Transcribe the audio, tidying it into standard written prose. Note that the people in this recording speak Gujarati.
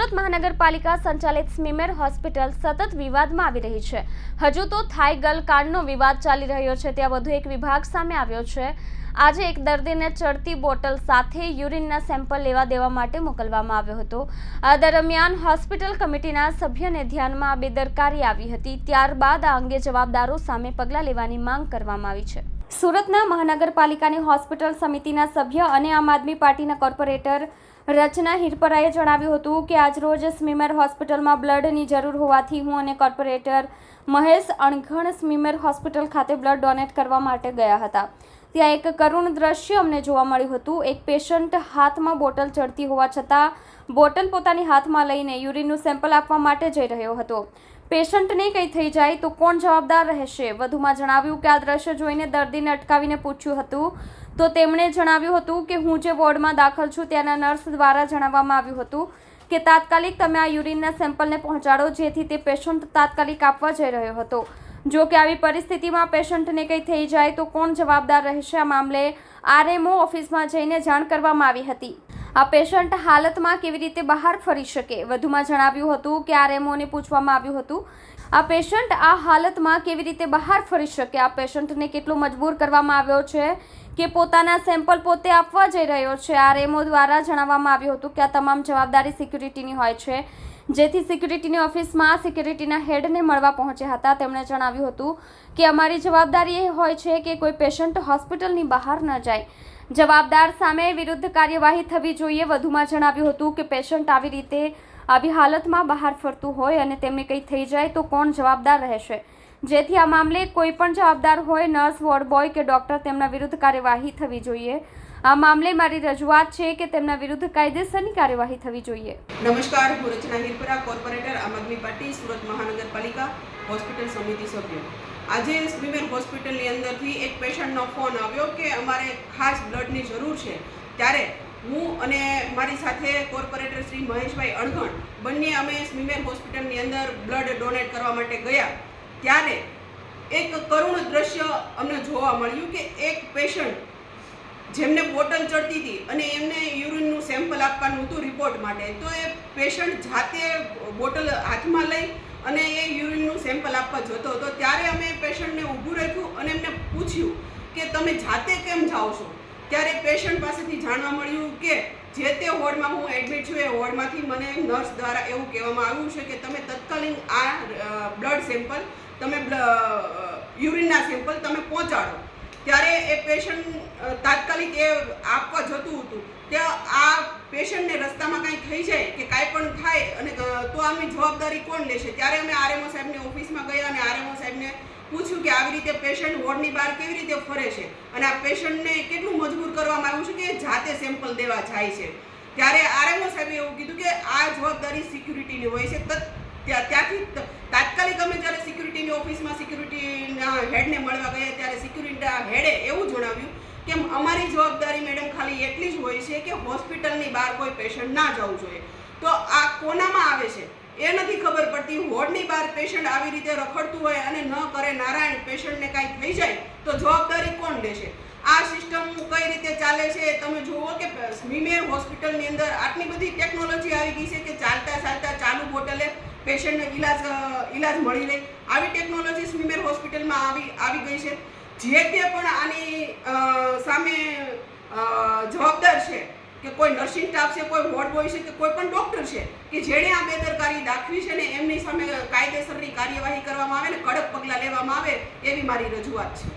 સુરત મહાનગરપાલિકા સંચાલિત સ્મીમેર હોસ્પિટલ સતત વિવાદમાં આવી રહી છે। હજુ તો થાઈ ગર્લ કાંડનો વિવાદ ચાલી રહ્યો છે, ત્યાં વધુ એક વિભાગ સામે આવ્યો છે। આજે એક દર્દીને ચડતી બોટલ સાથે યુરિનના સેમ્પલ લેવા દેવા માટે મોકલવામાં આવ્યો હતો। આ દરમિયાન હોસ્પિટલ કમિટીના સભ્યને ધ્યાનમાં આ બેદરકારી આવી હતી। ત્યારબાદ આ અંગે જવાબદારો સામે પગલાં લેવાની માંગ કરવામાં આવી છે। સુરતના મહાનગરપાલિકાની હોસ્પિટલ સમિતિના સભ્ય અને આમ આદમી પાર્ટીના કોર્પોરેટર રચના હિરપરાએ જણાવ્યું હતું કે આજરોજ સ્મીમેર હોસ્પિટલમાં બ્લડની જરૂર હોવાથી હું અને કોર્પોરેટર મહેશ અણઘણ સ્મીમેર હોસ્પિટલ ખાતે બ્લડ ડોનેટ કરવા માટે ગયા હતા। ત્યાં એક કરુણ દ્રશ્ય અમને જોવા મળ્યું હતું। એક પેશન્ટ હાથમાં બોટલ ચડતી હોવા છતાં બોટલ પોતાની હાથમાં લઈને યુરિનનું સેમ્પલ આપવા માટે જઈ રહ્યો હતો। પેશન્ટને કંઈ થઈ જાય તો કોણ જવાબદાર રહેશે? વધુમાં જણાવ્યું કે આ દ્રશ્ય જોઈને દર્દીને અટકાવીને પૂછ્યું હતું તો તેમણે જણાવ્યું હતું કે હું જે વોર્ડમાં દાખલ છું ત્યાંના નર્સ દ્વારા જણાવવામાં આવ્યું હતું કે તાત્કાલિક તમે આ યુરિનના સેમ્પલને પહોંચાડો, જેથી તે પેશન્ટ તાત્કાલિક આપવા જઈ રહ્યો હતો। જો કે આવી પરિસ્થિતિમાં પેશન્ટને કંઈ થઈ જાય તો કોણ જવાબદાર રહેશે? આ મામલે આરએમઓ ઓફિસમાં જઈને જાણ કરવામાં આવી હતી। આ પેશન્ટ હાલતમાં કેવી રીતે બહાર ફરી શકે? વધુમાં જણાવ્યું હતું કે આરએમઓને પૂછવામાં આવ્યું હતું આ પેશન્ટ આ હાલતમાં કેવી રીતે બહાર ફરી શકે? આ પેશન્ટને કેટલો મજબૂર કરવામાં આવ્યો છે કે પોતાના સેમ્પલ પોતે આપવા જઈ રહ્યો છે। આરએમઓ દ્વારા જણાવવામાં આવ્યું હતું કે આ તમામ જવાબદારી સિક્યુરિટીની હોય છે, જેથી સિક્યુરિટીની ઓફિસમાં સિક્યુરિટીના હેડને મળવા પહોંચ્યા હતા। તેમણે જણાવ્યું હતું કે અમારી જવાબદારી એ હોય છે કે કોઈ પેશન્ટ હોસ્પિટલની બહાર ન જાય, જવાબદાર સામે વિરુદ્ધ કાર્યવાહી થવી જોઈએ। વધુમાં જણાવ્યું હતું કે પેશન્ટ આવી હાલતમાં બહાર ફરતું હોય અને તેમને કંઈ થઈ જાય તો કોણ જવાબદાર રહેશે? જેથી આ મામલે કોઈ પણ જવાબદાર હોય, નર્સ, વોર્ડ બોય કે ડોક્ટર, તેમના વિરુદ્ધ કાર્યવાહી થવી જોઈએ। આ મામલે મારી રજૂઆત છે કે તેમના વિરુદ્ધ કાયદેસરની કાર્યવાહી થવી જોઈએ। નમસ્કાર, હું રચના હિરપરા, કોર્પોરેટર આમ આદમી પાર્ટી, સુરત મહાનગરપાલિકા હોસ્પિટલ સમિતિ સભ્ય। આજે સ્મીમેર હોસ્પિટલની અંદરથી એક પેશન્ટનો ફોન આવ્યો કે અમારે ખાસ બ્લડની જરૂર છે। ત્યારે હું અને મારી સાથે કોર્પોરેટર શ્રી મહેશભાઈ અણઘણ બંને અમે સ્મીમેર હોસ્પિટલની અંદર બ્લડ ડોનેટ કરવા માટે ગયા। ત્યારે એક કરુણ દ્રશ્ય અમને જોવા મળ્યું કે એક પેશન્ટ જેમને બોટલ ચડતી હતી અને એમને યુરિનનું સેમ્પલ આપવાનું હતું રિપોર્ટ માટે, તો એ પેશન્ટ જાતે બોટલ હાથમાં લઈ અને એ યુરિનનું સેમ્પલ આપવા જતો હતો। ત્યારે અમે પેશન્ટને ઊભું રાખ્યું અને એમને પૂછ્યું કે તમે જાતે કેમ જાઓ છો? ત્યારે પેશન્ટ પાસેથી જાણવા મળ્યું કે જે તે વોર્ડમાં હું એડમિટ છું એ વોર્ડમાંથી મને નર્સ દ્વારા એવું કહેવામાં આવ્યું છે કે તમે તત્કાલીન આ બ્લડ સેમ્પલ યુરિનના સેમ્પલ તમે પહોંચાડો। ત્યારે એ પેશન્ટ તાત્કાલિક એ આપવા જતું હતું। ત્યાં આ પેશન્ટને રસ્તામાં કાંઈ થઈ જાય કે કાંઈ પણ થાય અને તો આની જવાબદારી કોણ લેશે? ત્યારે અમે આરએમઓ સાહેબની ઓફિસમાં ગયા અને આરએમઓ સાહેબને પૂછ્યું કે આવી રીતે પેશન્ટ વોર્ડની બહાર કેવી રીતે ફરે છે અને આ પેશન્ટને કેટલું મજબૂર કરવામાં આવ્યું છે કે જાતે સેમ્પલ દેવા જાય છે। ત્યારે આરએમઓ સાહેબે એવું કીધું કે આ જવાબદારી સિક્યુરિટીની હોય છે। ત્યાંથી તાત્કાલિક અમે જ્યારે સિક્યુરિટીની ઓફિસમાં સિક્યુરિટીના હેડને મળવા ગયા ત્યારે સિક્યુરિટીના હેડે એવું જણાવ્યું કે અમારી જવાબદારી મેડમ ખાલી એટલી જ હોય છે કે હોસ્પિટલની બહાર કોઈ પેશન્ટ ના જવું જોઈએ। તો આ કોનામાં આવે છે એ નથી ખબર પડતી। વોર્ડની બહાર પેશન્ટ આવી રીતે રખડતું હોય અને ન કરે નારાયણ પેશન્ટને કાંઈ થઈ જાય તો જવાબદારી કોણ લેશે? આ સિસ્ટમ કઈ રીતે ચાલે છે તમે જુઓ કે સ્મીમેર હોસ્પિટલની અંદર આટલી બધી ટેકનોલોજી આવી ગઈ છે કે ચાલતા ચાલુ બોટલે પેશન્ટને ઈલાજ મળી રહે, આવી ટેકનોલોજી સ્મીમેર હોસ્પિટલમાં આવી ગઈ છે। જે તે પણ આની સામે જવાબદાર છે કે કોઈ નર્સિંગ સ્ટાફ છે, કોઈ વોર્ડ બોય છે કે કોઈ પણ ડૉક્ટર છે કે જેણે આ બેદરકારી દાખવી છે ને એમની સામે કાયદેસરની કાર્યવાહી કરવામાં આવે ને કડક પગલાં લેવામાં આવે એવી મારી રજૂઆત છે।